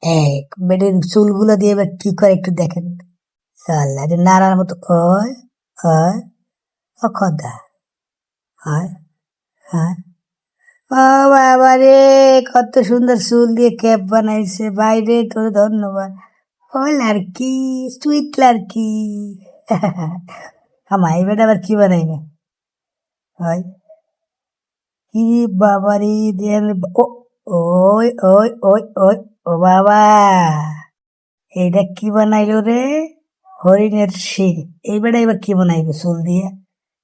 এই বেডির চুলগুলো দিয়ে এবার কি করে একটু দেখেন। আল্লাহ, যে নাড়ার মতো। ওই ওই ও খদ্দা। হয় হ্যাঁ। ও বাবা রে, কত সুন্দর চুল দিয়ে ক্যাপ বানাইছে বাইরে, তোর ধন্যবাদ। ও লাড়কি, সুইট লাড়কি। আমায় বেটা আবার কি বানাইবে? হয় কি বাবা রে, দেন। ও ওই ওই ওই ওই ও বাবা, এইটা কি বানাইলো রে? হরিণের শিং। এই বেটা এবার কি বানাইবে চুল দিয়ে?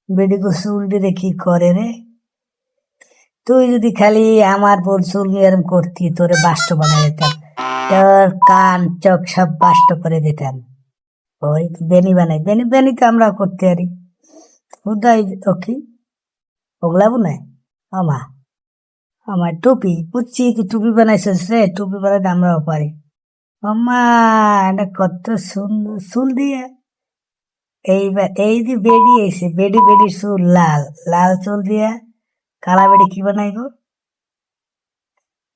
বেডিকে চুল দিয়ে কি করে রে? তুই যদি খালি আমার বোন চুল নিয়ে এরম করতি, তোরে বাষ্ট বানাই দিতাম। তোর কান চোখ সব বাষ্ট করে দিতাম। ওই বেনি বানাই, বেনি বেনি তো আমরা করতে পারি। উদয় ও কি ওগুলা বানায়? আমা আমার টুপি বুঝছি, তুই টুপি বানাইছিস রে, টুপি বানাইতে আমরাও পারি। আমা, এটা কত সুন্দর চুল দিয়ে। এইবার এই যে বেডি এসে, বেডি বেডি চুল লাল, লাল চুল দিয়া কালা বেডি কি বানাইব?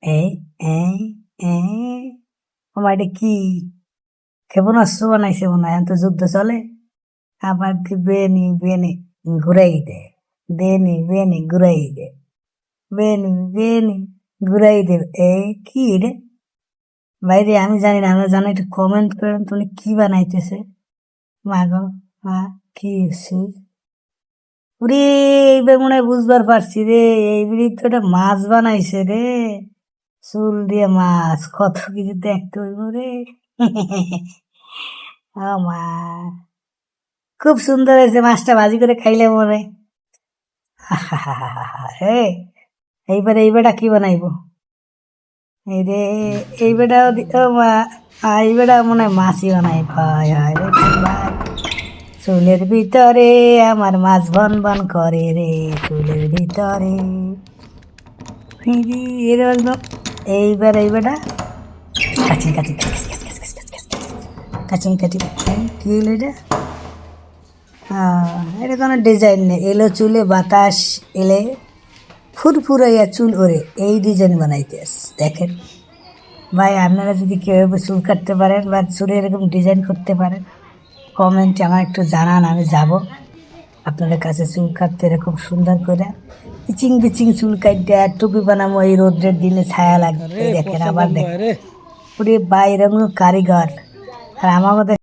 এই এই এই আমার এটা কি ক্ষেপণাস্ত্র বানাইছে মনে হয়, এখন তো যুদ্ধ চলে। আবার কি বেনি বেনি ঘুরাই দে, বেনি বেনি ঘুরাই দে, বেনি বেনি ঘুরাই দে। এই কি রে বাইরে, আমি জানি না, আমরা জানি, একটু কমেন্ট করেন তুমি কি বানাইতেছে। মা গো মা, কি ওরে, এইবার মনে হয় বুঝবার পারছি রে, এইবারই তো একটা মাছ বানাইছে রে, চুল দিয়ে মাছ, কত কিছু দেখতে হইব রে। আমার খুব সুন্দর হয়েছে, মাছটা ভাজি করে খাইলে মনে। হে, এই বেটা কি বানাইবো? এই রে, এই বেটা এই বেটা মনে হয় মাছই বানাই। ভাই হায় রে ভাই, চুলের ভিতরে আমার মাছ বন বন করে রে, চুলের ভিতরে। এইবার এই বেটা কাচিং কাচিং কাচিং কাচিং, কি হলো এটা? এটা কোনো ডিজাইন নেই, এলো চুলে বাতাস এলে ফুরফুরাইয়া চুল ওরে, এই ডিজাইন বানাইতেস দেখেন। ভাই আপনারা যদি কেউ চুল কাটতে পারেন বা চুলে এরকম ডিজাইন করতে পারেন, কমেন্টে আমার একটু জানান, আমি যাব আপনাদের কাছে চুল কাটতে এরকম সুন্দর করে বিচিং বিচিং চুল কাটতে। আর টুপি বানাবো এই রোদ্রের দিনে, ছায়া লাগবে। দেখেন আবার দেখেন, ওরে বাইরে কারিগর। আর আমাদের